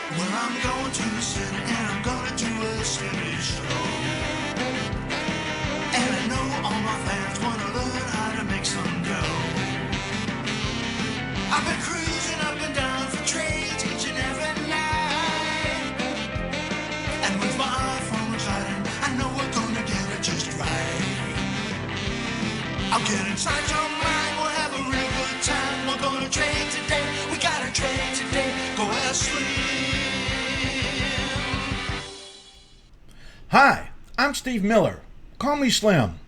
Well, I'm going to the city and I'm gonna do a steady show. And I know all my fans wanna learn how to make some dough. I've been cruising up and down for trades each and every night. And with my iPhone reclining, I know we're gonna get it just right. I'll get inside your mind, we'll have a real good time. We're gonna trade today, we gotta trade today. Go askSlim. Hi, I'm Steve Miller. Call me Slim.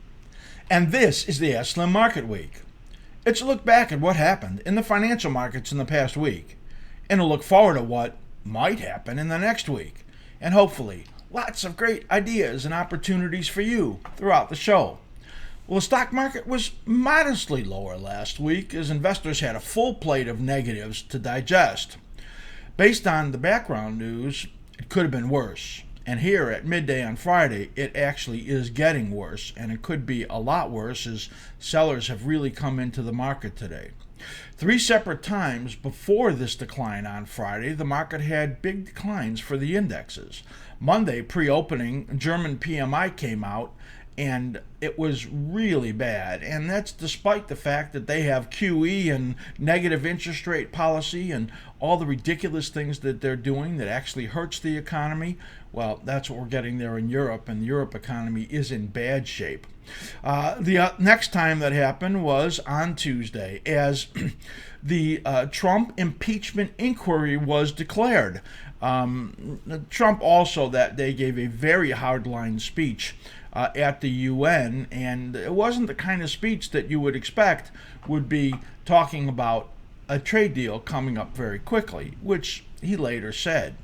And this is the askSlim Market Week. It's a look back at what happened in the financial markets in the past week, and a look forward at what might happen in the next week, and hopefully lots of great ideas and opportunities for you throughout the show. Well, the stock market was modestly lower last week as investors had a full plate of negatives to digest. Based on the background news, it could have been worse. And here at midday on Friday, it actually is getting worse, and it could be a lot worse as sellers have really come into the market today. 3 separate times before this decline on Friday, the market had big declines for the indexes. Monday, pre-opening, German PMI came out, and it was really bad. And that's despite the fact that they have QE and negative interest rate policy and all the ridiculous things that they're doing that actually hurts the economy. Well, that's what we're getting there in Europe, and the Europe economy is in bad shape. The next time that happened was on Tuesday as the Trump impeachment inquiry was declared. Trump also that day gave a very hardline speech at the UN, and it wasn't the kind of speech that you would expect would be talking about a trade deal coming up very quickly, which he later said.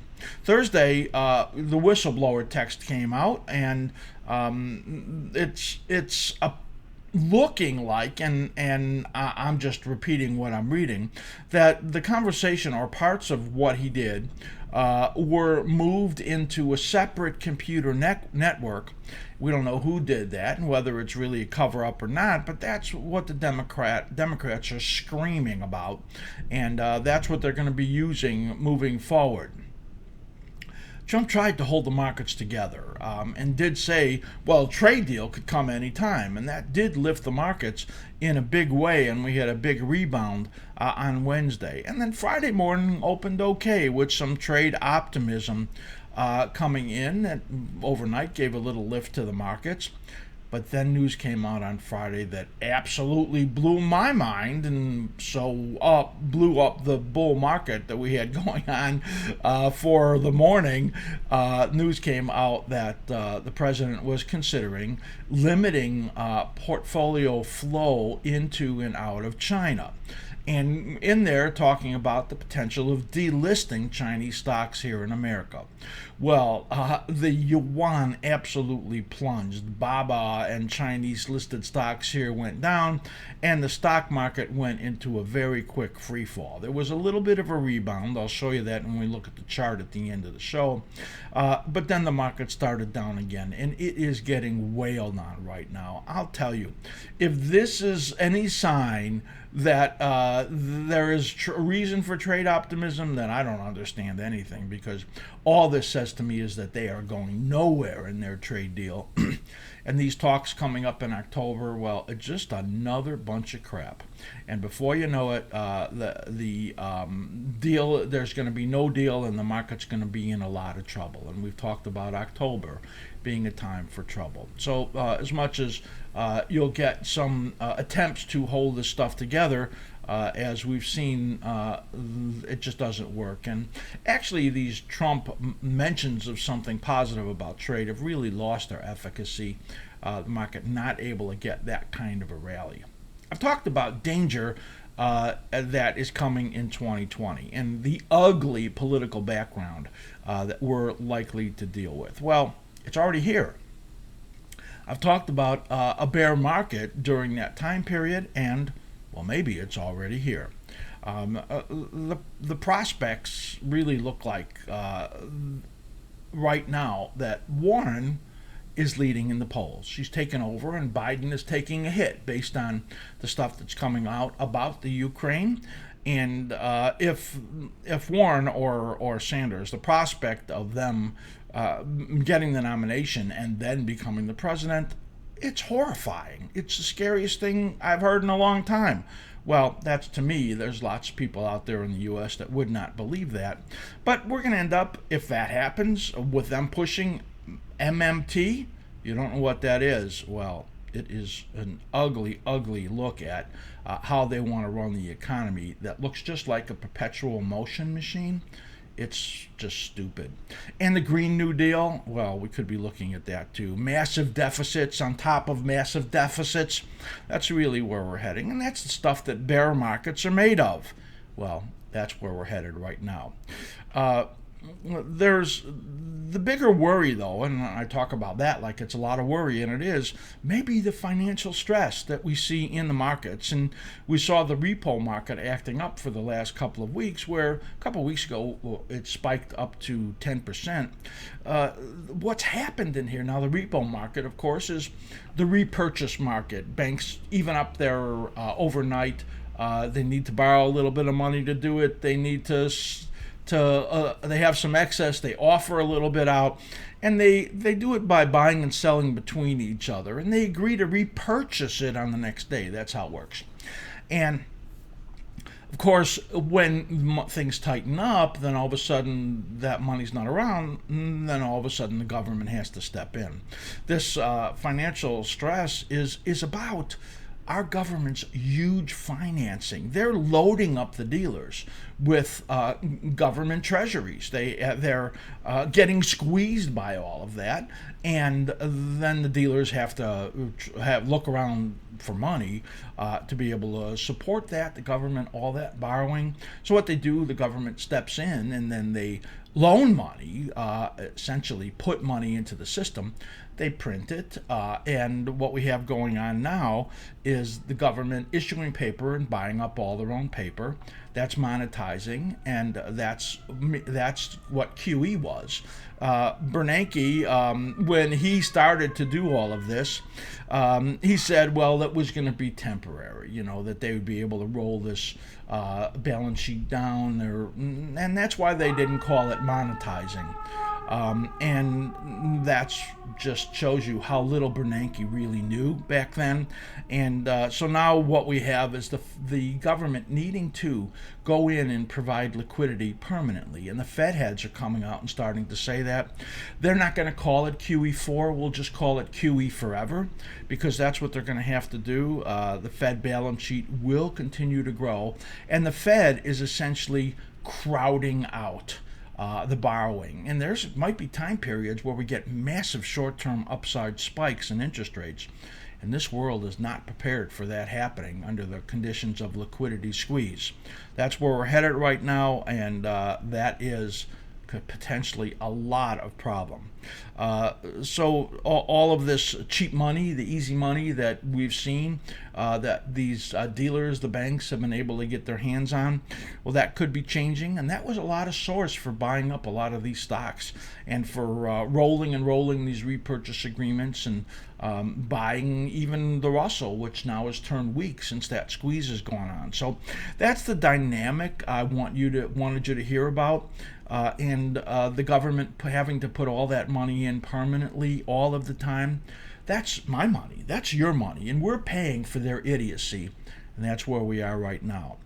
Thursday, the whistleblower text came out, and it's looking like, and I'm just repeating what I'm reading, that the conversation or parts of what he did were moved into a separate computer network. We don't know who did that and whether it's really a cover-up or not, but that's what the Democrats are screaming about, and that's what they're going to be using moving forward. Trump tried to hold the markets together and did say, well, trade deal could come anytime, and that did lift the markets in a big way, and we had a big rebound on Wednesday. And then Friday morning opened okay with some trade optimism coming in that overnight gave a little lift to the markets. But then news came out on Friday that absolutely blew my mind, and so blew up the bull market that we had going on for the morning. News came out that the president was considering limiting portfolio flow into and out of China. And in there talking about the potential of delisting Chinese stocks here in America. Well, the yuan absolutely plunged. Baba and Chinese listed stocks here went down, and the stock market went into a very quick free fall. There was a little bit of a rebound. I'll show you that when we look at the chart at the end of the show. But then the market started down again, and it is getting wailed on right now. I'll tell you, if this is any sign that there is a reason for trade optimism, then I don't understand anything, because all this says to me is that they are going nowhere in their trade deal. And these talks coming up in October, well, it's just another bunch of crap. And before you know it, the deal, there's going to be no deal, and the market's going to be in a lot of trouble. And we've talked about October being a time for trouble. So as much as you'll get some attempts to hold this stuff together, as we've seen, it just doesn't work. And actually, these Trump mentions of something positive about trade have really lost their efficacy. The market not able to get that kind of a rally. I've talked about danger that is coming in 2020 and the ugly political background that we're likely to deal with. Well, it's already here. I've talked about a bear market during that time period, and well, maybe it's already here. The prospects really look like right now that Warren is leading in the polls. She's taken over, and Biden is taking a hit based on the stuff that's coming out about the Ukraine And if Warren or Sanders, the prospect of them getting the nomination and then becoming the president, it's horrifying. It's the scariest thing I've heard in a long time. Well, that's to me. There's lots of people out there in the U.S. that would not believe that. But we're going to end up, if that happens, with them pushing MMT. You don't know what that is. Well, it is an ugly, ugly look at how they want to run the economy that looks just like a perpetual motion machine. It's just stupid. And the Green New Deal, well, we could be looking at that too. Massive deficits on top of massive deficits. That's really where we're heading. And that's the stuff that bear markets are made of. Well, that's where we're headed right now. There's the bigger worry, though, and I talk about that like it's a lot of worry, and it is, maybe the financial stress that we see in the markets. And we saw the repo market acting up for the last couple of weeks, where a couple of weeks ago it spiked up to 10%. What's happened in here now, the repo market, of course, is the repurchase market. Banks even up their overnight. They need to borrow a little bit of money to do it. They need to they have some excess, they offer a little bit out, and they do it by buying and selling between each other, and they agree to repurchase it on the next day. That's how it works. And of course, when things tighten up, then all of a sudden that money's not around, then all of a sudden the government has to step in. This financial stress is about our government's huge financing. They're loading up the dealers with government treasuries. They're getting squeezed by all of that, and then the dealers have to look around for money to be able to support that, the government, all that borrowing. So what they do, the government steps in, and then they loan money, essentially put money into the system. They print it, and what we have going on now is the government issuing paper and buying up all their own paper. That's monetizing, and that's what QE was. Bernanke, when he started to do all of this, he said, well, that was going to be temporary, that they would be able to roll this balance sheet down, and that's why they didn't call it monetizing. And that just shows you how little Bernanke really knew back then. And so now what we have is the government needing to go in and provide liquidity permanently. And the Fed heads are coming out and starting to say that. They're not going to call it QE4. We'll just call it QE forever, because that's what they're going to have to do. The Fed balance sheet will continue to grow. And the Fed is essentially crowding out the borrowing. And there's might be time periods where we get massive short-term upside spikes in interest rates. And this world is not prepared for that happening under the conditions of liquidity squeeze. That's where we're headed right now, and that is potentially a lot of problem. So all of this cheap money, the easy money that we've seen, that these dealers, the banks have been able to get their hands on, well, that could be changing, and that was a lot of source for buying up a lot of these stocks and for rolling these repurchase agreements and buying even the Russell, which now has turned weak since that squeeze has gone on. So that's the dynamic I wanted you to hear about. And the government having to put all that money in permanently all of the time. That's my money. That's your money. And we're paying for their idiocy. And that's where we are right now.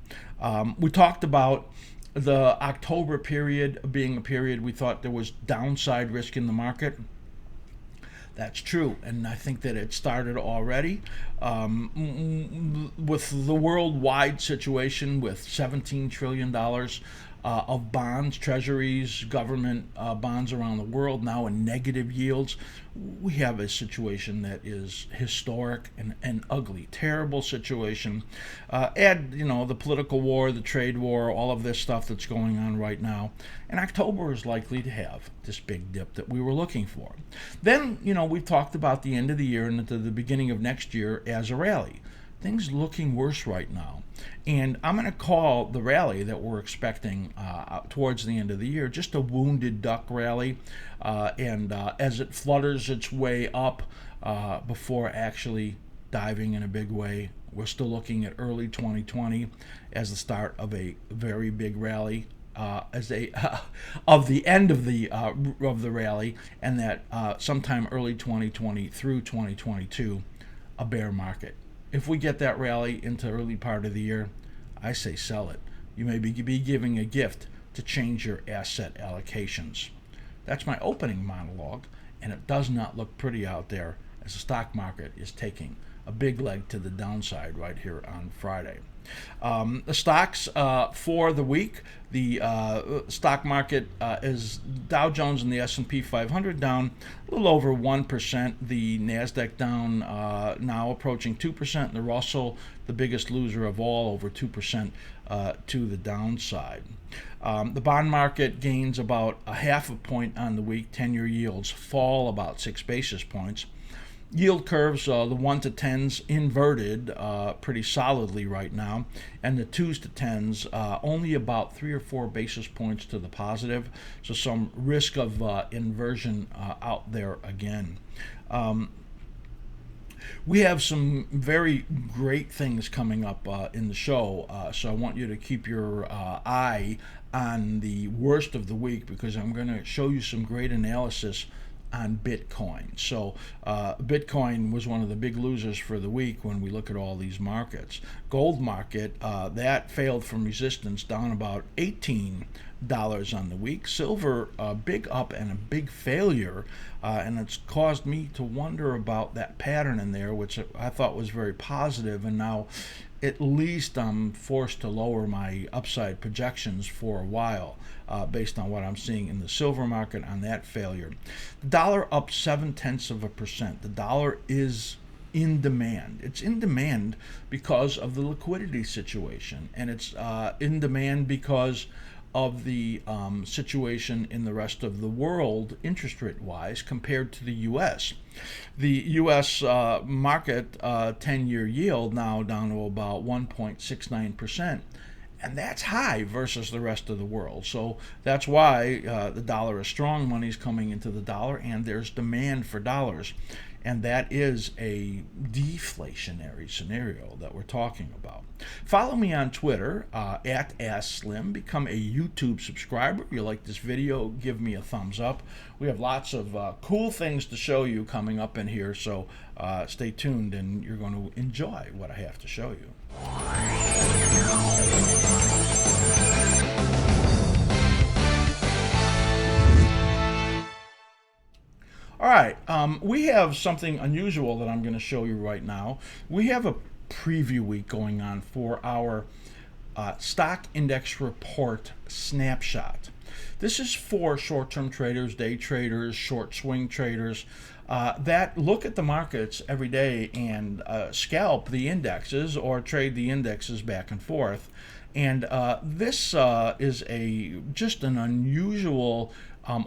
We talked about the October period being a period we thought there was downside risk in the market. That's true, and I think that it started already with the worldwide situation with $17 trillion of bonds, treasuries, government bonds around the world now in negative yields. We have a situation that is historic and ugly, terrible situation. Add, the political war, the trade war, all of this stuff that's going on right now. And October is likely to have this big dip that we were looking for. Then, we've talked about the end of the year and into the beginning of next year as a rally. Things looking worse right now. And I'm going to call the rally that we're expecting towards the end of the year just a wounded duck rally. And as it flutters its way up before actually diving in a big way. We're still looking at early 2020 as the start of a very big rally, of the end of the rally, and that sometime early 2020 through 2022, a bear market. If we get that rally into early part of the year, I say sell it. You may be giving a gift to change your asset allocations. That's my opening monologue, and it does not look pretty out there as the stock market is taking a big leg to the downside right here on Friday. The stocks for the week, the stock market is Dow Jones and the S&P 500 down a little over 1%. The NASDAQ down now approaching 2%. And the Russell, the biggest loser of all, over 2% to the downside. The bond market gains about a half a point on the week. 10-year yields fall about 6 basis points. Yield curves, the 1 to 10s inverted pretty solidly right now, and the 2s to 10s only about 3 or 4 basis points to the positive, so some risk of inversion out there again. We have some very great things coming up in the show, so I want you to keep your eye on the worst of the week, because I'm going to show you some great analysis on Bitcoin. So Bitcoin was one of the big losers for the week when we look at all these markets. Gold market, that failed from resistance, down about $18 on the week. Silver, a big up and a big failure, and it's caused me to wonder about that pattern in there, which I thought was very positive, and now at least I'm forced to lower my upside projections for a while based on what I'm seeing in the silver market on that failure. The dollar up 0.7%. The dollar is in demand. It's in demand because of the liquidity situation, and it's in demand because of the situation in the rest of the world interest rate wise compared to the U.S. The U.S. Market 10-year yield now down to about 1.69%, and that's high versus the rest of the world. So that's why the dollar is strong. Money's coming into the dollar, and there's demand for dollars. And that is a deflationary scenario that we're talking about. Follow me on Twitter at askSlim. Become a YouTube subscriber. If you like this video, give me a thumbs up. We have lots of cool things to show you coming up in here, so stay tuned and you're going to enjoy what I have to show you. All right, we have something unusual that I'm going to show you right now. We have a preview week going on for our stock index report snapshot. This is for short-term traders, day traders, short swing traders that look at the markets every day and scalp the indexes or trade the indexes back and forth. And this is just an unusual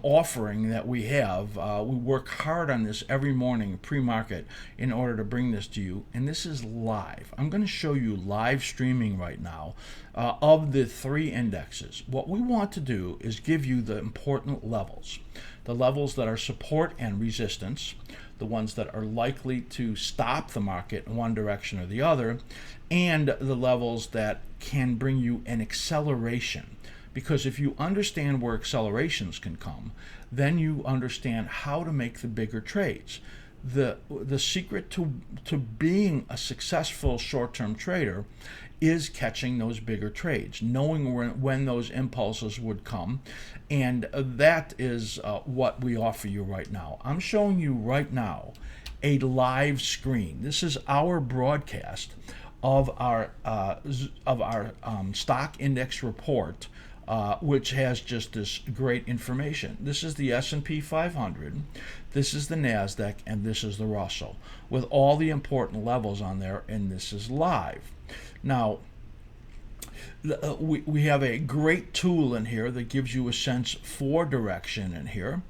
offering that we have. We work hard on this every morning pre-market in order to bring this to you, and this is live. I'm going to show you live streaming right now of the 3 indexes. What we want to do is give you the important levels, the levels that are support and resistance, the ones that are likely to stop the market in one direction or the other, and the levels that can bring you an acceleration. Because if you understand where accelerations can come, then you understand how to make the bigger trades. The secret to being a successful short-term trader is catching those bigger trades, knowing when those impulses would come, and that is what we offer you right now. I'm showing you right now a live screen. This is our broadcast of our stock index report, which has just this great information. This is the S&P 500, this is the NASDAQ, and this is the Russell, with all the important levels on there, and this is live. Now, we have a great tool in here that gives you a sense for direction in here.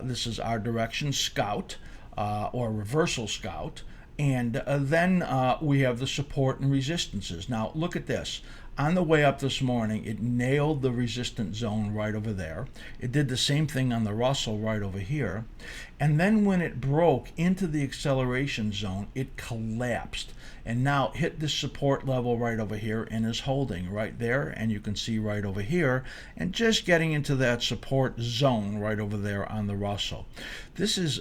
This is our direction scout, or reversal scout, and then we have the support and resistances. Now, look at this. On the way up this morning, it nailed the resistance zone right over there. It did the same thing on the Russell right over here. And then when it broke into the acceleration zone, it collapsed and now hit the support level right over here and is holding right there. And you can see right over here and just getting into that support zone right over there on the Russell. This has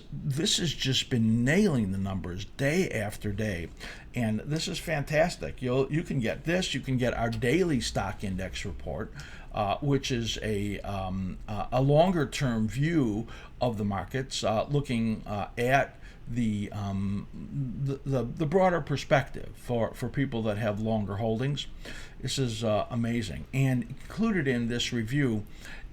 just been nailing the numbers day after day. And this is fantastic. You can get this. You can get our daily stock index report, which is a longer-term view of the markets, looking at the broader perspective for people that have longer holdings. This is amazing. And included in this review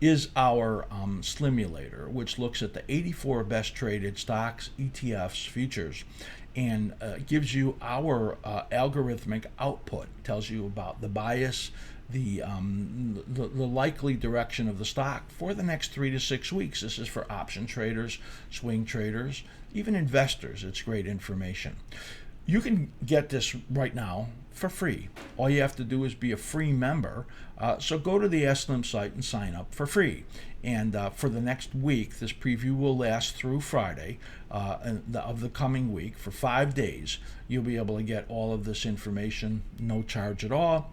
is our Slimulator, which looks at the 84 best traded stocks, ETFs, futures, and gives you our algorithmic output. Tells you about the bias, the likely direction of the stock for the next 3 to 6 weeks. This is for option traders, swing traders, even investors. It's great information. You can get this right now for free. All you have to do is be a free member. So go to the askSlim site and sign up for free. And for the next week, this preview will last through Friday of the coming week. For 5 days, you'll be able to get all of this information, no charge at all.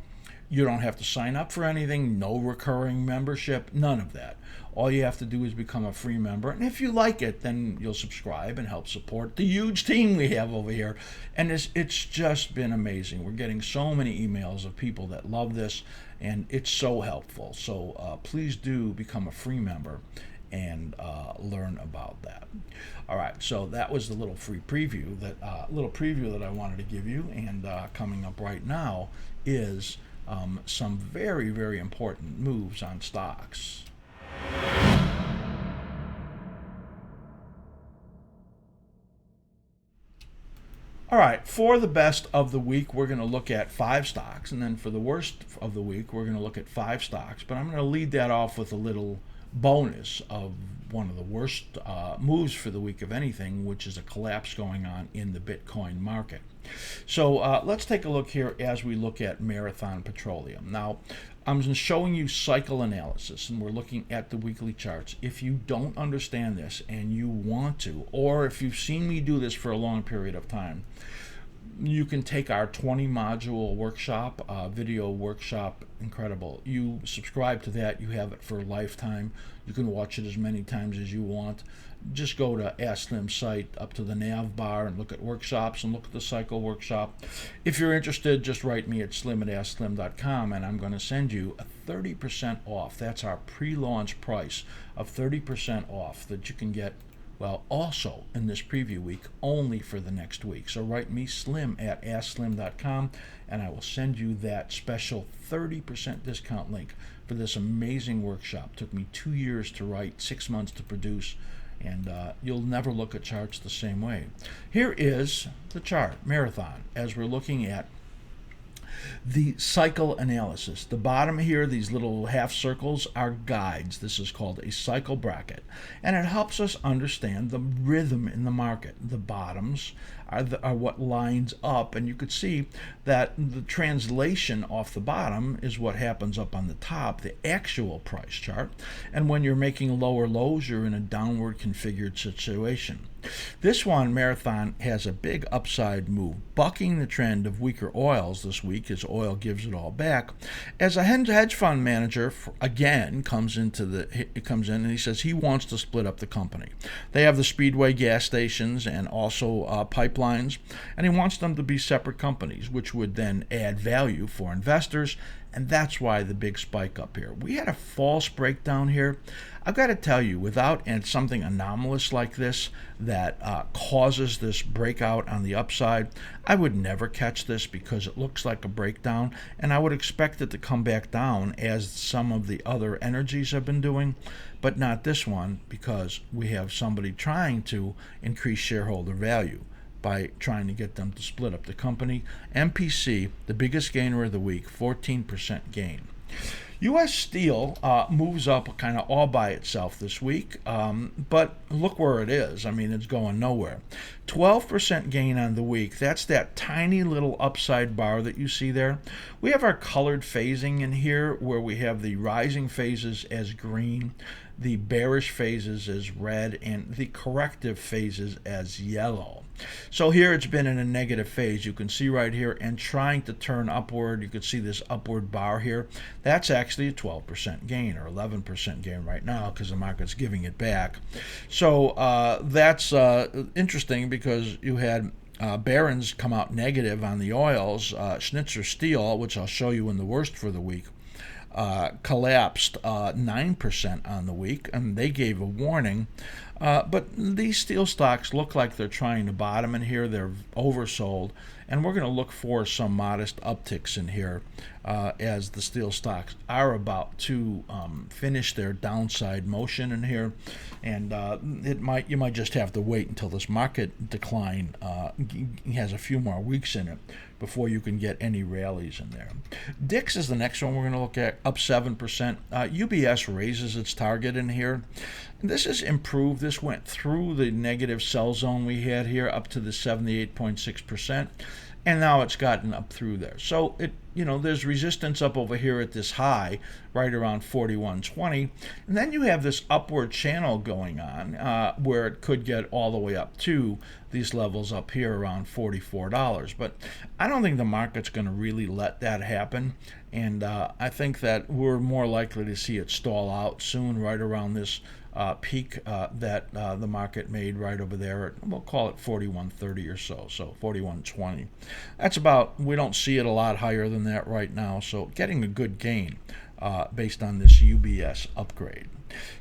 You don't have to sign up for anything, no recurring membership, none of that. All you have to do is become a free member. And if you like it, then you'll subscribe and help support the huge team we have over here. And it's just been amazing. We're getting so many emails of people that love this, and it's so helpful. So please do become a free member and learn about that. All right, so that was the little free preview that I wanted to give you. And coming up right now is some very, very important moves on stocks. All right, for the best of the week, we're going to look at 5 stocks. And then for the worst of the week, we're going to look at 5 stocks. But I'm going to lead that off with a little bonus of one of the worst moves for the week of anything, which is a collapse going on in the Bitcoin market. So let's take a look here as we look at Marathon Petroleum. Now, I'm showing you cycle analysis, and we're looking at the weekly charts. If you don't understand this and you want to, or if you've seen me do this for a long period of time, you can take our 20 module workshop, video workshop, incredible. You subscribe to that, you have it for a lifetime. You can watch it as many times as you want. Just go to askSlim site up to the nav bar and look at workshops and look at the cycle workshop. If you're interested, just write me at slim@askSlim.com and I'm going to send you a 30% off. That's our pre-launch price of 30% off that you can get, well, also in this preview week, only for the next week. So write me slim@askSlim.com and I will send you that special 30% discount link for this amazing workshop. Took me 2 years to write, 6 months to produce, and you'll never look at charts the same way. Here is the chart, Marathon, as we're looking at the cycle analysis. The bottom here, these little half circles, are guides. This is called a cycle bracket, and it helps us understand the rhythm in the market. The bottoms are what lines up, and you could see that the translation off the bottom is what happens up on the top, the actual price chart. And when you're making lower lows, you're in a downward configured situation. This one, Marathon, has a big upside move, bucking the trend of weaker oils this week as oil gives it all back. As a hedge fund manager, again, comes in and he says he wants to split up the company. They have the Speedway gas stations and also pipelines, and he wants them to be separate companies, which would then add value for investors. And that's why the big spike up here. We had a false breakdown here. I've got to tell you, without something anomalous like this that causes this breakout on the upside, I would never catch this because it looks like a breakdown, and I would expect it to come back down as some of the other energies have been doing, but not this one because we have somebody trying to increase shareholder value by trying to get them to split up the company. MPC, the biggest gainer of the week, 14% gain. U.S. steel moves up kind of all by itself this week, but look where it is. I mean, it's going nowhere. 12% gain on the week. That's that tiny little upside bar that you see there. We have our colored phasing in here where we have the rising phases as green, the bearish phases as red, and the corrective phases as yellow. So here it's been in a negative phase. You can see right here and trying to turn upward. You can see this upward bar here. That's actually a 12% gain or 11% gain right now because the market's giving it back. So that's interesting because you had Barron's come out negative on the oils. Schnitzer Steel, which I'll show you in the worst for the week, collapsed 9% on the week, and they gave a warning. But these steel stocks look like they're trying to bottom in here. They're oversold, and we're going to look for some modest upticks in here as the steel stocks are about to finish their downside motion in here. And you might just have to wait until this market decline has a few more weeks in it before you can get any rallies in there. DIX is the next one we're going to look at, up 7%. UBS raises its target in here. This has improved. This went through the negative sell zone we had here up to the 78.6%, and now it's gotten up through there. So there's resistance up over here at this high, right around 41.20, and then you have this upward channel going on where it could get all the way up to these levels up here around $44. But I don't think the market's going to really let that happen, and I think that we're more likely to see it stall out soon, right around this peak that the market made right over there at, we'll call it 41.30 or so 41.20. That's about, we don't see it a lot higher than that right now, so getting a good gain based on this UBS upgrade.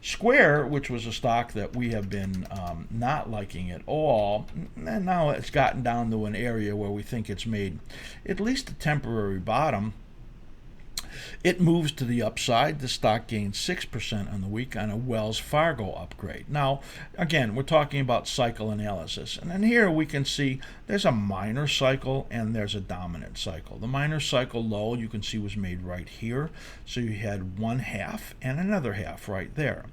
Square, which was a stock that we have been not liking at all, and now it's gotten down to an area where we think it's made at least a temporary bottom. It moves to the upside. The stock gained 6% on the week on a Wells Fargo upgrade. Now, again, we're talking about cycle analysis. And then here we can see there's a minor cycle and there's a dominant cycle. The minor cycle low, you can see, was made right here. So you had one half and another half right there.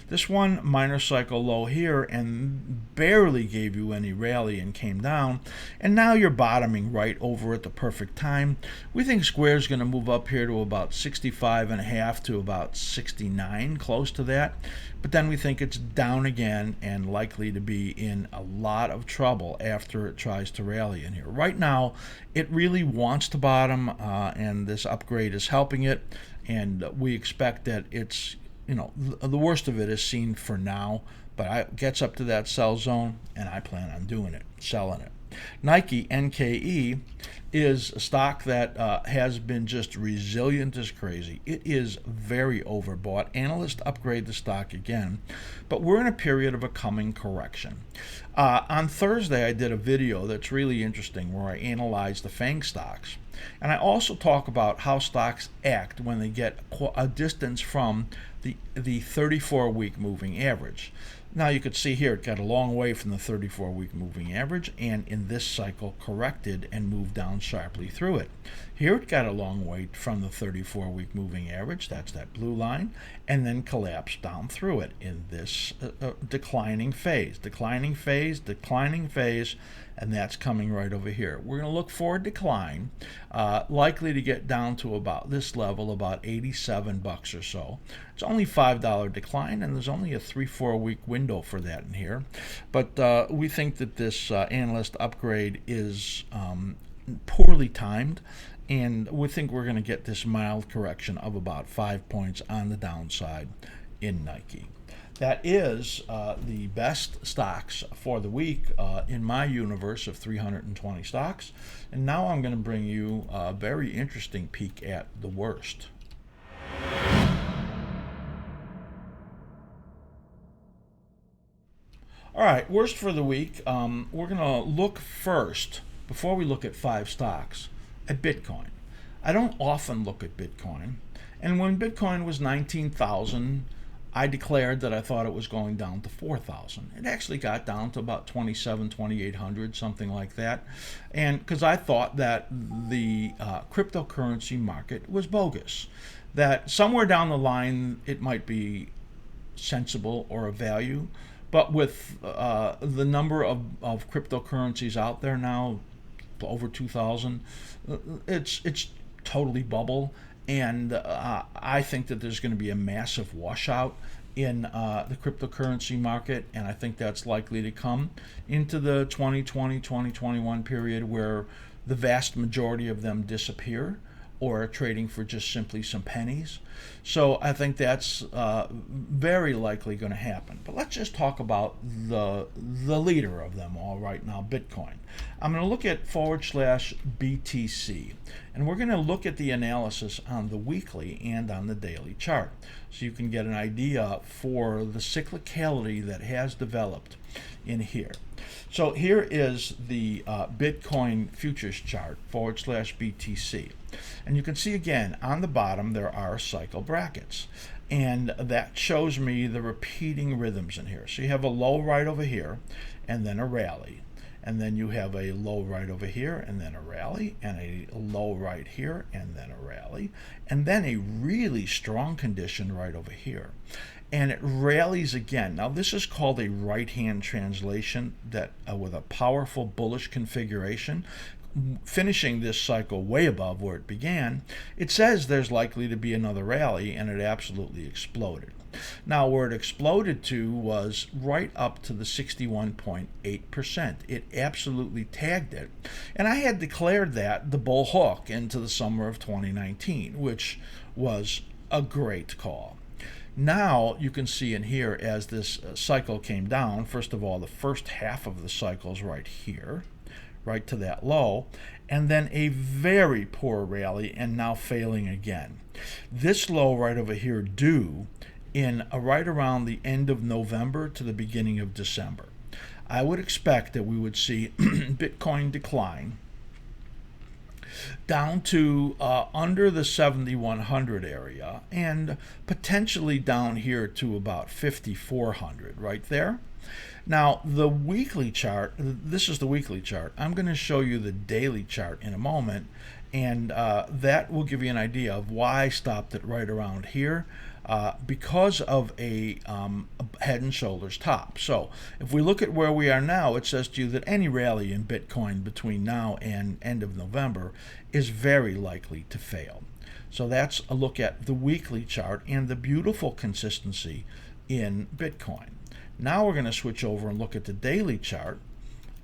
This one minor cycle low here and barely gave you any rally and came down. And now you're bottoming right over at the perfect time. We think Square is going to move up here to about 65.5 to about 69, close to that. But then we think it's down again and likely to be in a lot of trouble after it tries to rally in here. Right now, it really wants to bottom, and this upgrade is helping it. And we expect that it's, the worst of it is seen for now, but it gets up to that sell zone, and I plan on doing it, selling it. Nike, NKE, is a stock that has been just resilient as crazy. It is very overbought. Analysts upgrade the stock again, but we're in a period of a coming correction. On Thursday, I did a video that's really interesting where I analyzed the FANG stocks. And I also talk about how stocks act when they get a distance from the 34-week moving average. Now you could see here it got a long way from the 34-week moving average, and in this cycle corrected and moved down sharply through it. Here it got a long way from the 34-week moving average, that's that blue line, and then collapsed down through it in this declining phase, and that's coming right over here. We're going to look for a decline, likely to get down to about this level, about $87 or so. It's only $5 decline, and there's only a 3-4 week window for that in here. But we think that this analyst upgrade is poorly timed, and we think we're going to get this mild correction of about 5 points on the downside in Nike. That is the best stocks for the week in my universe of 320 stocks. And now I'm going to bring you a very interesting peek at the worst. All right, worst for the week. We're going to look first, before we look at 5 stocks, at Bitcoin. I don't often look at Bitcoin. And when Bitcoin was 19,000, I declared that I thought it was going down to 4,000. It actually got down to about 2,800, something like that. And because I thought that the cryptocurrency market was bogus, that somewhere down the line it might be sensible or of value. But with the number of cryptocurrencies out there now, over 2,000, it's totally bubble. And I think that there's going to be a massive washout in the cryptocurrency market, and I think that's likely to come into the 2020-2021 period, where the vast majority of them disappear or are trading for just simply some pennies. So I think that's very likely going to happen. But let's just talk about the leader of them all right now, Bitcoin. I'm going to look at /BTC, and we're going to look at the analysis on the weekly and on the daily chart, so you can get an idea for the cyclicality that has developed in here. So here is the Bitcoin futures chart /BTC. And you can see again on the bottom there are cycle brackets. And that shows me the repeating rhythms in here. So you have a low right over here and then a rally. And then you have a low right over here and then a rally, and a low right here and then a rally, and then a really strong condition right over here. And it rallies again. Now this is called a right-hand translation that with a powerful bullish configuration, finishing this cycle way above where it began. It says there's likely to be another rally, and it absolutely exploded. Now where it exploded to was right up to the 61.8%. It absolutely tagged it. And I had declared that the bull hook into the summer of 2019, which was a great call. Now you can see in here as this cycle came down, first of all, the first half of the cycle is right here, right to that low, and then a very poor rally and now failing again. This low right over here due in right around the end of November to the beginning of December. I would expect that we would see Bitcoin decline down to under the 7,100 area, and potentially down here to about 5,400 right there. Now the weekly chart, this is the weekly chart. I'm going to show you the daily chart in a moment, and that will give you an idea of why I stopped it right around here. Because of a head and shoulders top. So if we look at where we are now, it says to you that any rally in Bitcoin between now and end of November is very likely to fail. So that's a look at the weekly chart and the beautiful consistency in Bitcoin. Now we're going to switch over and look at the daily chart,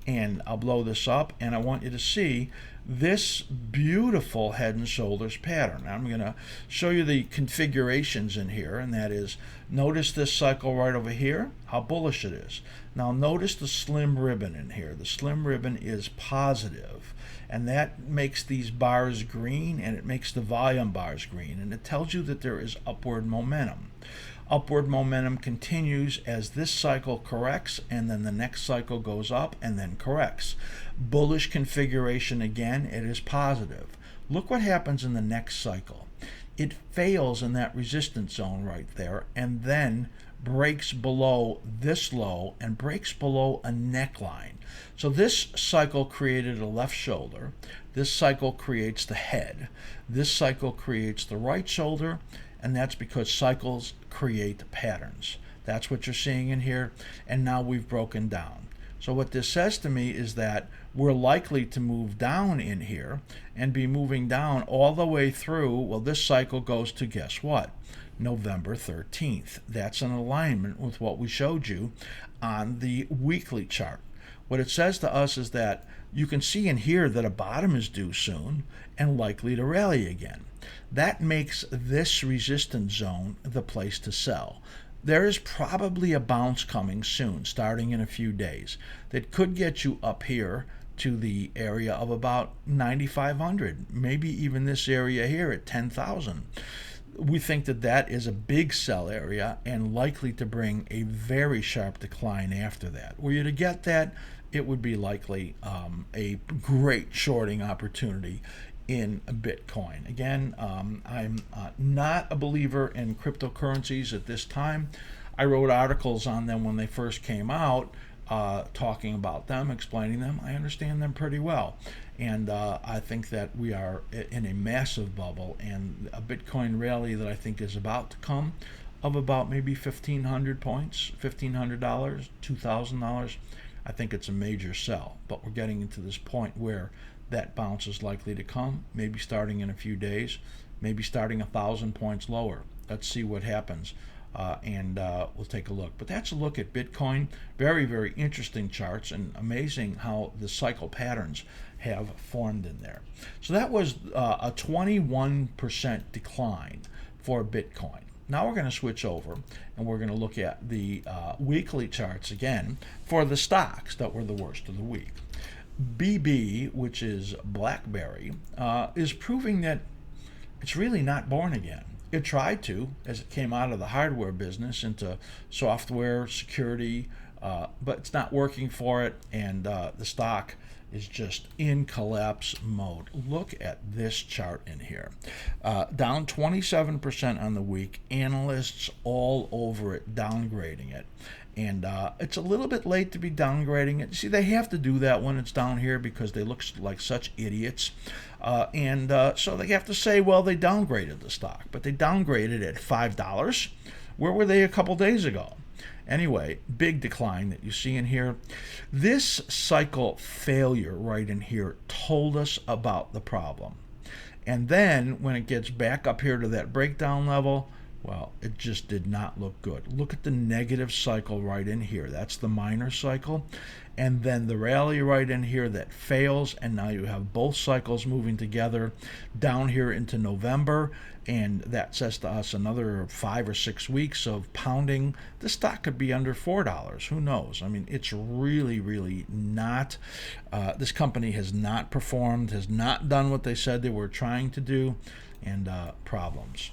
and I'll blow this up, and I want you to see this beautiful head and shoulders pattern. I'm going to show you the configurations in here, and that is, notice this cycle right over here, how bullish it is. Now notice the slim ribbon in here. The slim ribbon is positive, and that makes these bars green, and it makes the volume bars green, and it tells you that there is upward momentum. Upward momentum continues as this cycle corrects, and then the next cycle goes up and then corrects. Bullish configuration again, it is positive. Look what happens in the next cycle. It fails in that resistance zone right there, and then breaks below this low and breaks below a neckline. So this cycle created a left shoulder. This cycle creates the head. This cycle creates the right shoulder, and that's because cycles create patterns. That's what you're seeing in here, and now we've broken down. So what this says to me is that we're likely to move down in here and be moving down all the way through. Well, this cycle goes to, guess what? November 13th. That's in alignment with what we showed you on the weekly chart. What it says to us is that you can see in here that a bottom is due soon and likely to rally again. That makes this resistance zone the place to sell. There is probably a bounce coming soon, starting in a few days, that could get you up here to the area of about 9,500, maybe even this area here at 10,000. We think that that is a big sell area and likely to bring a very sharp decline after that. Were you to get that, it would be likely a great shorting opportunity in Bitcoin. Again, I'm not a believer in cryptocurrencies at this time. I wrote articles on them when they first came out, talking about them, explaining them. I understand them pretty well. And I think that we are in a massive bubble, and a Bitcoin rally that I think is about to come of about maybe 1,500 points, $1,500, $2,000. I think it's a major sell, but we're getting into this point where that bounce is likely to come, maybe starting in a few days, maybe starting 1,000 points lower. Let's see what happens. And we'll take a look. But that's a look at Bitcoin. Very, very interesting charts, and amazing how the cycle patterns have formed in there. So that was a 21% decline for Bitcoin. Now we're going to switch over and we're going to look at the weekly charts again for the stocks that were the worst of the week. BB, which is BlackBerry, is proving that it's really not born again. It tried to, as it came out of the hardware business into software, security, but it's not working for it, and the stock is just in collapse mode. Look at this chart in here. Down 27% on the week. Analysts all over it, downgrading it. And it's a little bit late to be downgrading it. See, they have to do that when it's down here because they look like such idiots. So they have to say, well, they downgraded the stock. But they downgraded at $5. Where were they a couple days ago? Anyway, big decline that you see in here. This cycle failure right in here told us about the problem. And then when it gets back up here to that breakdown level, well, it just did not look good. Look at the negative cycle right in here. That's the minor cycle. And then the rally right in here that fails, and now you have both cycles moving together down here into November, and that says to us another 5 or 6 weeks of pounding. The stock could be under $4. Who knows? I mean, it's really, really not. This company has not performed, has not done what they said they were trying to do, and problems.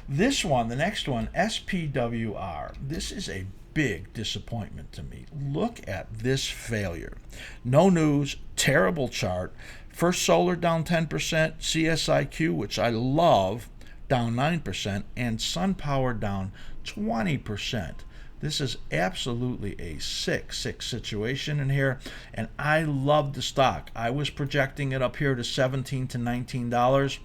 This one, the next one, SPWR. This is a big disappointment to me. Look at this failure. No news, terrible chart. First Solar down 10%, CSIQ, which I love, down 9%, and SunPower down 20%. This is absolutely a sick situation in here, and I love the stock. I was projecting it up here to $17 to $19.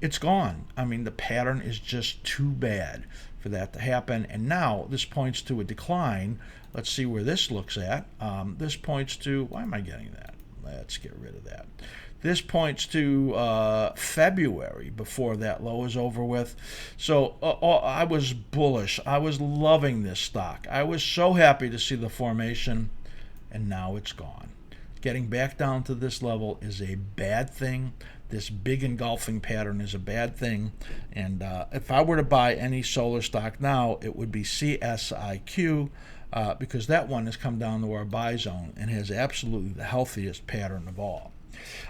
It's gone. I mean, the pattern is just too bad for that to happen. And now this points to a decline. Let's see where this looks at. This points to, why am I getting that? Let's get rid of that. This points to February before that low is over with. So I was bullish. I was loving this stock. I was so happy to see the formation, and now it's gone. Getting back down to this level is a bad thing. This big engulfing pattern is a bad thing. And if I were to buy any solar stock now, it would be CSIQ, because that one has come down to our buy zone and has absolutely the healthiest pattern of all.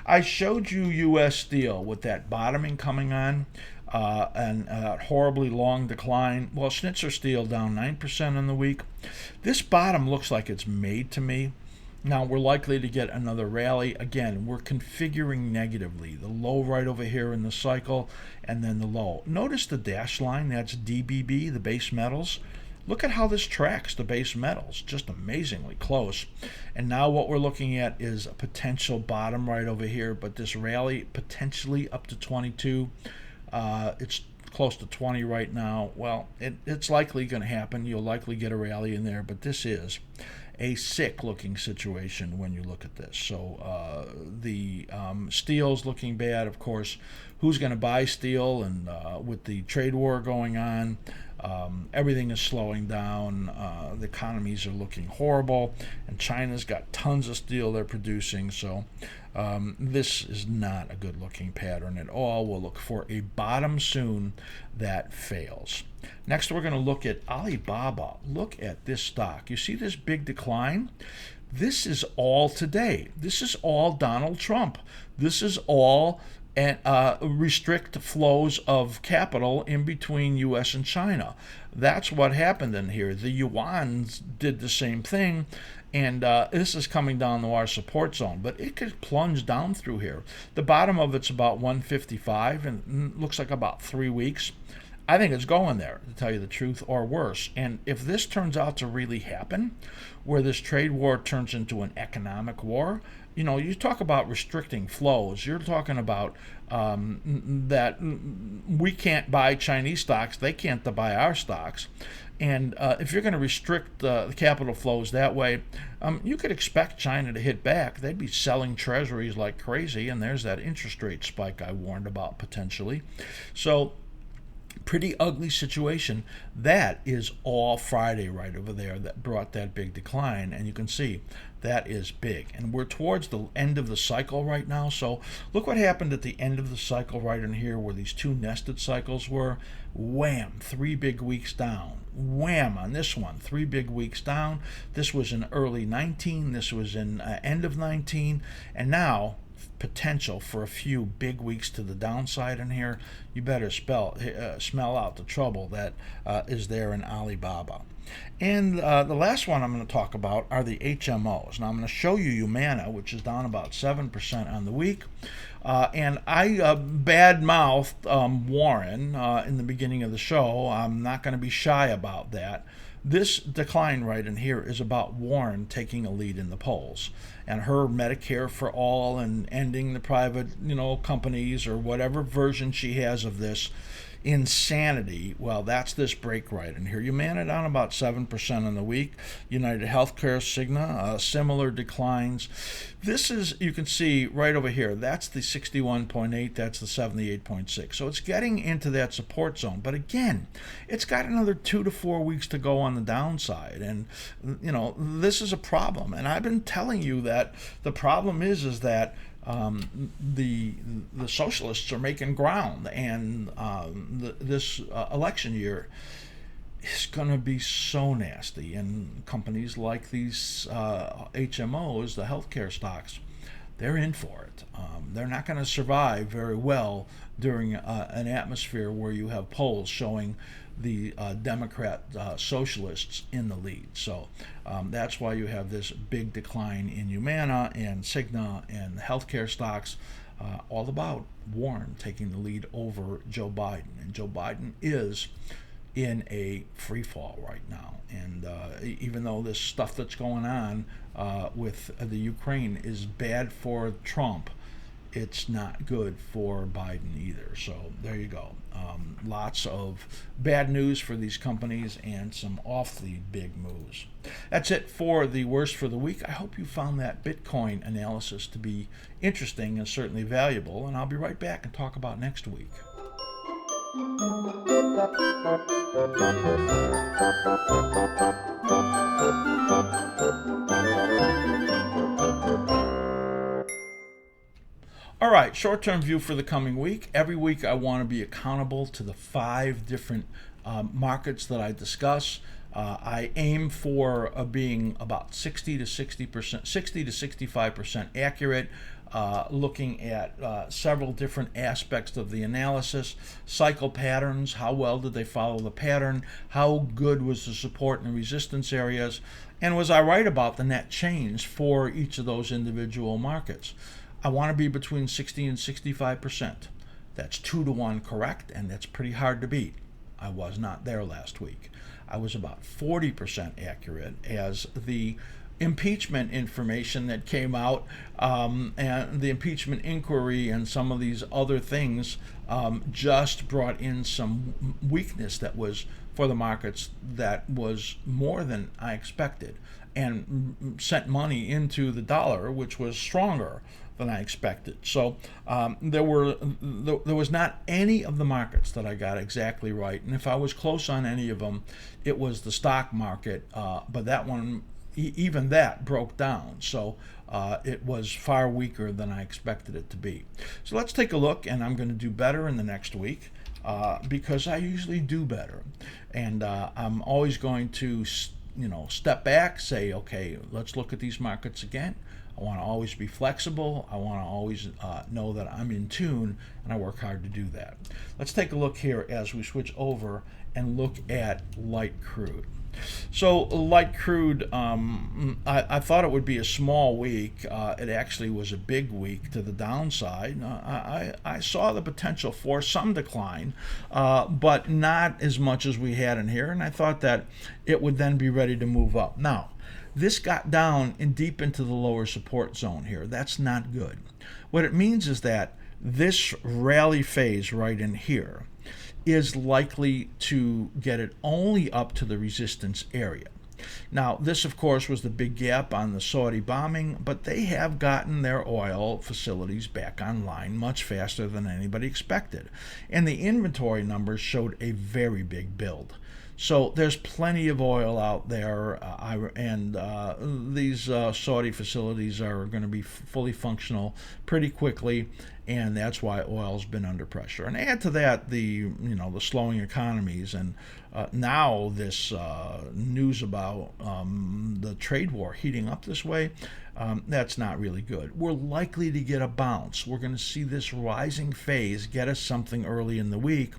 I showed you U.S. Steel with that bottoming coming on and horribly long decline. Well, Schnitzer Steel down 9% on the week. This bottom looks like it's made to me. Now, we're likely to get another rally. Again, we're configuring negatively. The low right over here in the cycle, and then the low. Notice the dash line. That's DBB, the base metals. Look at how this tracks the base metals. Just amazingly close. And now what we're looking at is a potential bottom right over here, but this rally potentially up to 22. It's close to 20 right now. Well, it's likely going to happen. You'll likely get a rally in there, but this is a sick looking situation when you look at this. So the steel's looking bad, of course. Who's going to buy steel? And with the trade war going on, everything is slowing down. The economies are looking horrible, and China's got tons of steel they're producing. So this is not a good looking pattern at all. We'll look for a bottom soon that fails. Next, we're going to look at Alibaba. Look at this stock. You see this big decline? This is all today. This is all Donald Trump. This is all restrict flows of capital in between U.S. and China. That's what happened in here. The yuan did the same thing, And this is coming down to our support zone, but it could plunge down through here. The bottom of it's about 155, and looks like about 3 weeks. I think it's going there, to tell you the truth, or worse. And if this turns out to really happen, where this trade war turns into an economic war, you talk about restricting flows. You're talking about that we can't buy Chinese stocks, they can't buy our stocks. And if you're going to restrict the capital flows that way, you could expect China to hit back. They'd be selling treasuries like crazy, and there's that interest rate spike I warned about potentially. So, pretty ugly situation. That is all Friday right over there that brought that big decline, and you can see that is big. And we're towards the end of the cycle right now. So look what happened at the end of the cycle right in here where these two nested cycles were. Wham, 3 big weeks down. Wham on this one, 3 big weeks down. This was in early 19, this was in end of 19, and now potential for a few big weeks to the downside in here. You better smell out the trouble that is there in Alibaba. And the last one I'm going to talk about are the HMOs. Now I'm going to show you Humana, which is down about 7% on the week. And I bad-mouthed Warren in the beginning of the show. I'm not going to be shy about that. This decline right in here is about Warren taking a lead in the polls and her Medicare for all and ending the private, companies or whatever version she has of this insanity. Well, that's this break right in here. Humana down about 7% on the week. United Healthcare, Cigna, similar declines. This is, you can see right over here, that's the 61.8, that's the 78.6. So it's getting into that support zone. But again, it's got another 2 to 4 weeks to go on the downside. And, this is a problem. And I've been telling you that the problem is that the socialists are making ground, and this election year is going to be so nasty. And companies like these HMOs, the healthcare stocks, they're in for it. They're not going to survive very well during an atmosphere where you have polls showing the Democrat socialists in the lead. So that's why you have this big decline in Humana and Cigna and healthcare stocks, all about Warren taking the lead over Joe Biden. And Joe Biden is in a free fall right now. And even though this stuff that's going on with the Ukraine is bad for Trump, it's not good for Biden either. So there you go. Lots of bad news for these companies and some awfully big moves. That's it for the worst for the week. I hope you found that Bitcoin analysis to be interesting and certainly valuable. And I'll be right back and talk about next week. All right, short-term view for the coming week. Every week I want to be accountable to the 5 different markets that I discuss. I aim for being about 60 to 65% accurate, looking at several different aspects of the analysis, cycle patterns, how well did they follow the pattern, how good was the support and resistance areas, and was I right about the net change for each of those individual markets. I want to be between 60 and 65%. That's 2 to 1 correct, and that's pretty hard to beat. I was not there last week. I was about 40% accurate as the impeachment information that came out and the impeachment inquiry and some of these other things just brought in some weakness that was for the markets that was more than I expected and sent money into the dollar, which was stronger than I expected. So there was not any of the markets that I got exactly right, and if I was close on any of them, it was the stock market, but that one, even that broke down. So it was far weaker than I expected it to be. So let's take a look, and I'm going to do better in the next week because I usually do better, and I'm always going to step back, say, okay, let's look at these markets again. I want to always be flexible. I want to always know that I'm in tune, and I work hard to do that. Let's take a look here as we switch over and look at light crude. So light crude, I thought it would be a small week. It actually was a big week to the downside. I saw the potential for some decline, but not as much as we had in here, and I thought that it would then be ready to move up. Now, this got down and deep into the lower support zone here. That's not good. What it means is that this rally phase right in here is likely to get it only up to the resistance area. Now, this, of course, was the big gap on the Saudi bombing, but they have gotten their oil facilities back online much faster than anybody expected. And the inventory numbers showed a very big build. So there's plenty of oil out there, and these Saudi facilities are going to be fully functional pretty quickly, and that's why oil's been under pressure. And add to that the slowing economies, and now this news about the trade war heating up this way. That's not really good. We're likely to get a bounce. We're going to see this rising phase get us something early in the week,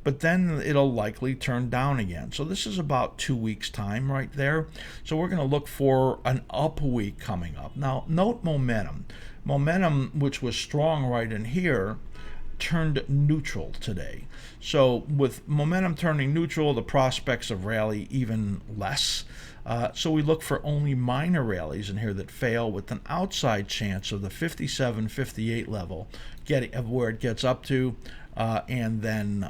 but then it'll likely turn down again. So this is about 2 weeks' time right there. So we're going to look for an up week coming up. Now, note momentum. Momentum, which was strong right in here, turned neutral today. So with momentum turning neutral, the prospects of rally even less. So we look for only minor rallies in here that fail, with an outside chance of the 57, 58 level of where it gets up to, and then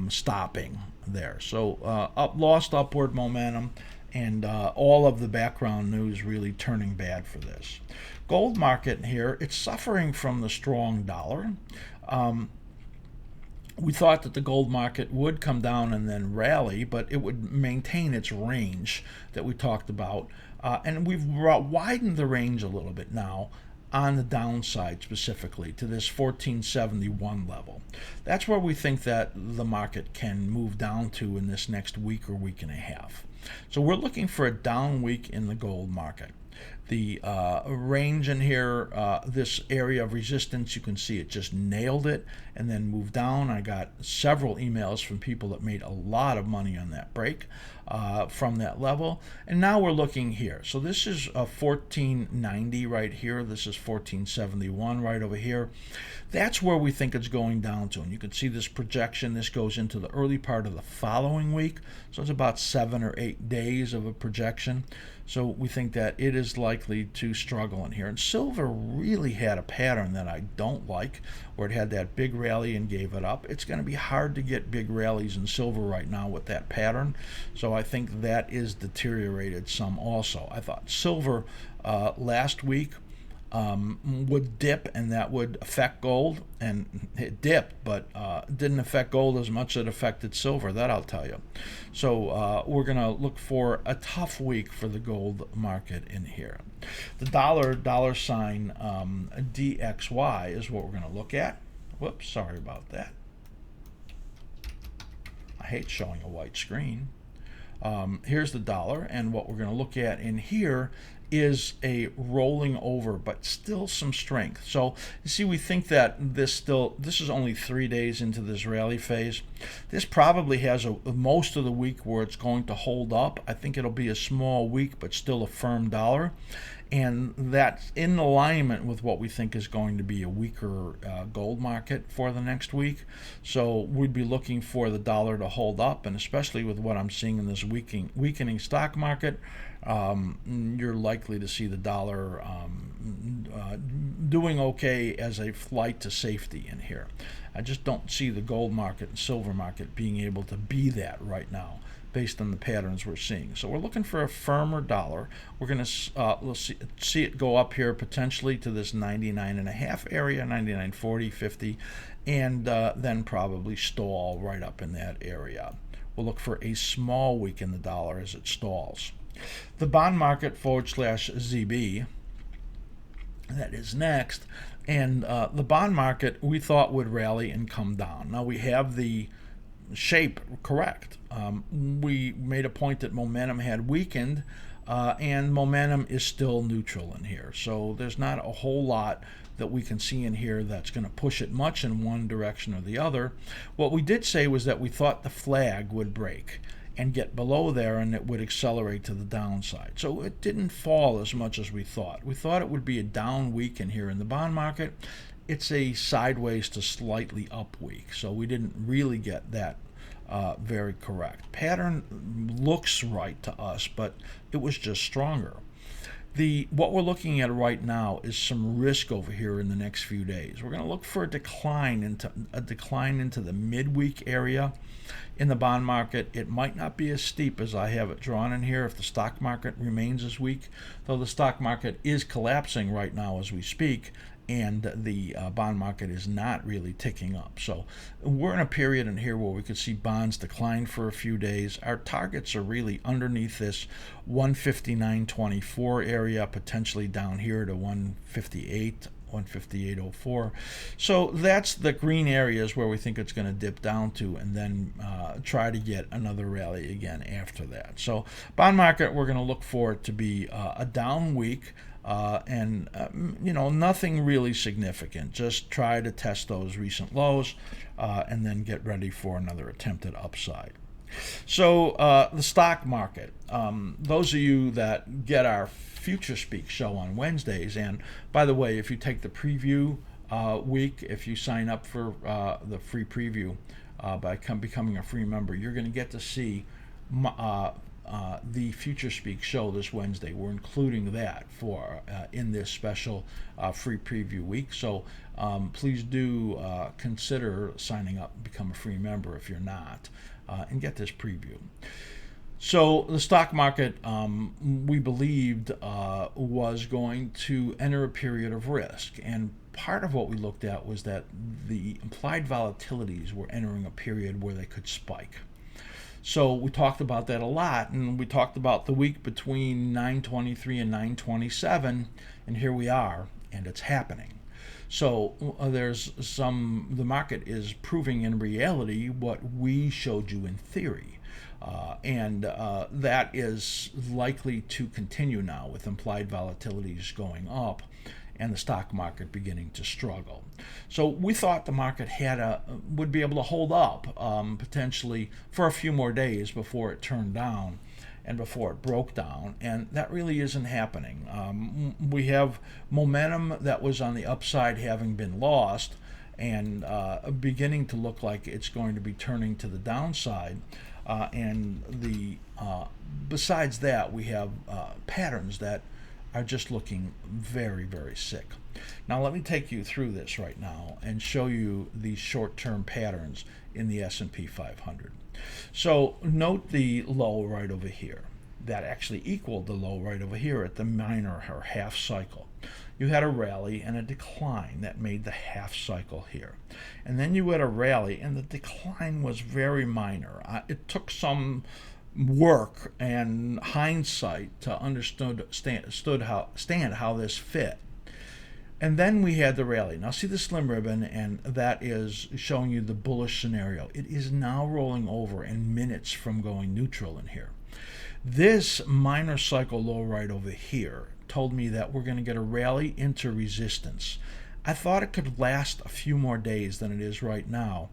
stopping there. So lost upward momentum, and all of the background news really turning bad for this. Gold market here, it's suffering from the strong dollar. We thought that the gold market would come down and then rally, but it would maintain its range that we talked about. And we've widened the range a little bit now on the downside, specifically to this 1471 level. That's where we think that the market can move down to in this next week or week and a half. So we're looking for a down week in the gold market. The range in here, this area of resistance, you can see it just nailed it and then moved down. I got several emails from people that made a lot of money on that break from that level. And now we're looking here. So this is 1490 right here. This is 1471 right over here. That's where we think it's going down to. And you can see this projection. This goes into the early part of the following week. So it's about 7 or 8 days of a projection. So we think that it is likely to struggle in here. And silver really had a pattern that I don't like, where it had that big rally and gave it up. It's going to be hard to get big rallies in silver right now with that pattern. So I think that is deteriorated some also. I thought silver last week would dip, and that would affect gold, and it dipped, but didn't affect gold as much as it affected silver, that I'll tell you. So we're going to look for a tough week for the gold market in here. The dollar sign DXY is what we're going to look at. Whoops, sorry about that. I hate showing a white screen. Here's the dollar, and what we're going to look at in here is a rolling over, but still some strength. So you see, we think that this is only 3 days into this rally phase. This probably has most of the week where it's going to hold up. I think it'll be a small week, but still a firm dollar. And that's in alignment with what we think is going to be a weaker gold market for the next week. So we'd be looking for the dollar to hold up, and especially with what I'm seeing in this weakening stock market, you're likely to see the dollar doing okay as a flight to safety in here. I just don't see the gold market and silver market being able to be that right now, based on the patterns we're seeing. So we're looking for a firmer dollar. We're going to let's see it go up here potentially to this 99.5 area, 99.40, 50, and then probably stall right up in that area. We'll look for a small week in the dollar as it stalls. The bond market /ZB, that is next. And the bond market we thought would rally and come down. Now we have the shape correct. We made a point that momentum had weakened, and momentum is still neutral in here. So there's not a whole lot that we can see in here that's going to push it much in one direction or the other. What we did say was that we thought the flag would break and get below there, and it would accelerate to the downside. So it didn't fall as much as we thought. We thought it would be a down week in here in the bond market. It's a sideways to slightly up week, so we didn't really get that very correct. Pattern looks right to us, but it was just stronger. What we're looking at right now is some risk over here in the next few days. We're going to look for a decline into the midweek area in the bond market. It might not be as steep as I have it drawn in here if the stock market remains as weak, though the stock market is collapsing right now as we speak, and the bond market is not really ticking up. So we're in a period in here where we could see bonds decline for a few days. Our targets are really underneath this 159.24 area, potentially down here to 158.04. So that's the green areas where we think it's going to dip down to, and then try to get another rally again after that. So bond market, we're going to look for it to be a down week. Nothing really significant. Just try to test those recent lows and then get ready for another attempt at upside. So the stock market, those of you that get our Future Speak show on Wednesdays, and by the way, if you take the preview week, if you sign up for the free preview by becoming a free member, you're going to get to see the Future Speak show this Wednesday. We're including that for in this special free preview week. So please do consider signing up and become a free member if you're not, and get this preview. So the stock market, we believed, was going to enter a period of risk, and part of what we looked at was that the implied volatilities were entering a period where they could spike. So we talked about that a lot, and we talked about the week between 9:23 and 9:27, and here we are, and it's happening. So the market is proving in reality what we showed you in theory, and that is likely to continue now with implied volatilities going up and the stock market beginning to struggle. So we thought the market would be able to hold up potentially for a few more days before it turned down and before it broke down, and that really isn't happening. We have momentum that was on the upside having been lost, and beginning to look like it's going to be turning to the downside. Besides that, we have patterns that are just looking very, very sick. Now let me take you through this right now and show you these short-term patterns in the S&P 500. So note the low right over here. That actually equaled the low right over here at the minor or half cycle. You had a rally and a decline that made the half cycle here. And then you had a rally and the decline was very minor. It took some work and hindsight to understand how this fit. And then we had the rally. Now see the slim ribbon, and that is showing you the bullish scenario. It is now rolling over in minutes from going neutral in here. This minor cycle low right over here told me that we're going to get a rally into resistance. I thought it could last a few more days than it is right now,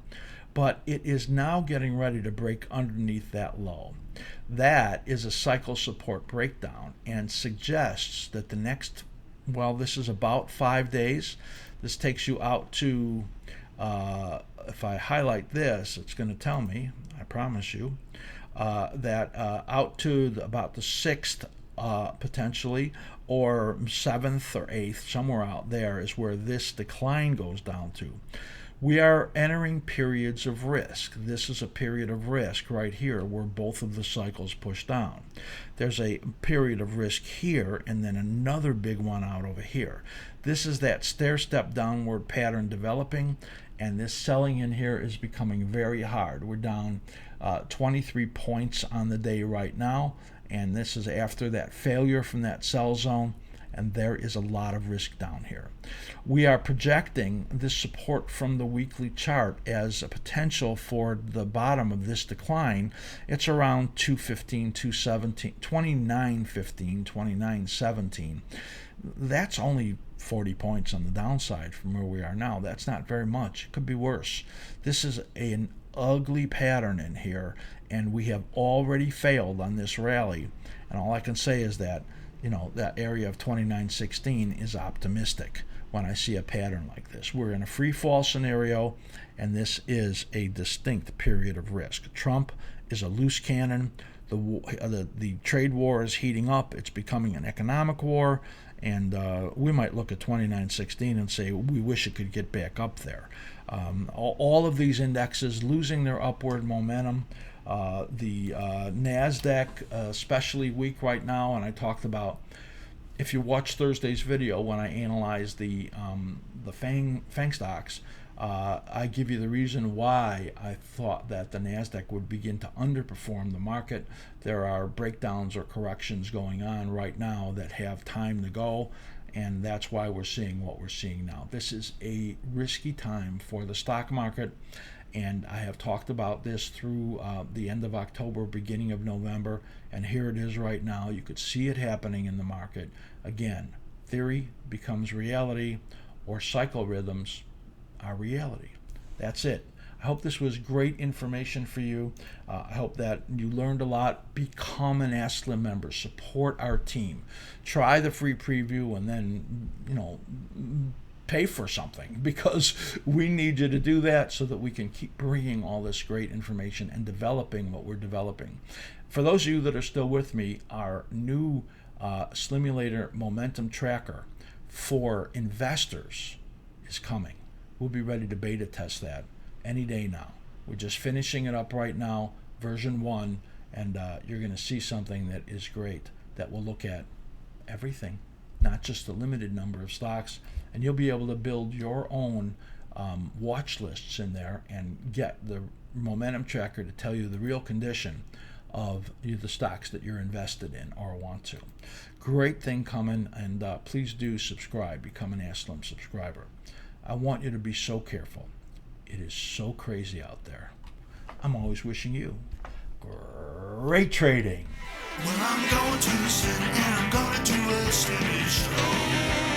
but it is now getting ready to break underneath that low. That is a cycle support breakdown and suggests that the next, this is about 5 days. This takes you out to, if I highlight this, it's going to tell me, I promise you, that out to about the 6th potentially, or 7th or 8th, somewhere out there is where this decline goes down to. We are entering periods of risk. This is a period of risk right here where both of the cycles push down. There's a period of risk here and then another big one out over here. This is that stair-step downward pattern developing, and this selling in here is becoming very hard. We're down 23 points on the day right now, and this is after that failure from that sell zone, and there is a lot of risk down here. We are projecting this support from the weekly chart as a potential for the bottom of this decline. It's around 215, 217, 2915, 2917. That's only 40 points on the downside from where we are now. That's not very much. It could be worse. This is an ugly pattern in here, and we have already failed on this rally. And all I can say is that, that area of 2916 is optimistic when I see a pattern like this. We're in a free fall scenario, and this is a distinct period of risk. Trump is a loose cannon. The trade war is heating up. It's becoming an economic war, and we might look at 2916 and say we wish it could get back up there. All of these indexes losing their upward momentum. The NASDAQ especially weak right now, and I talked about, if you watch Thursday's video when I analyzed the FANG stocks, I give you the reason why I thought that the NASDAQ would begin to underperform the market. There are breakdowns or corrections going on right now that have time to go, and that's why we're seeing what we're seeing now. This is a risky time for the stock market, and I have talked about this through the end of October, beginning of November, and here it is right now. You could see it happening in the market. Again, theory becomes reality, or cycle rhythms are reality. That's it. I hope this was great information for you. I hope that you learned a lot. Become an askSlim member. Support our team. Try the free preview, and then, pay for something, because we need you to do that so that we can keep bringing all this great information and developing what we're developing. For those of you that are still with me, our new Slimulator Momentum Tracker for investors is coming. We'll be ready to beta test that any day now. We're just finishing it up right now, version 1, and you're going to see something that is great, that will look at everything, not just a limited number of stocks, and you'll be able to build your own watch lists in there and get the momentum tracker to tell you the real condition of the stocks that you're invested in or want to. Great thing coming, and please do subscribe, become an askSlim subscriber. I want you to be so careful. It is so crazy out there. I'm always wishing you great trading. Well, I'm going to sit and I'm going to do a steady stroll.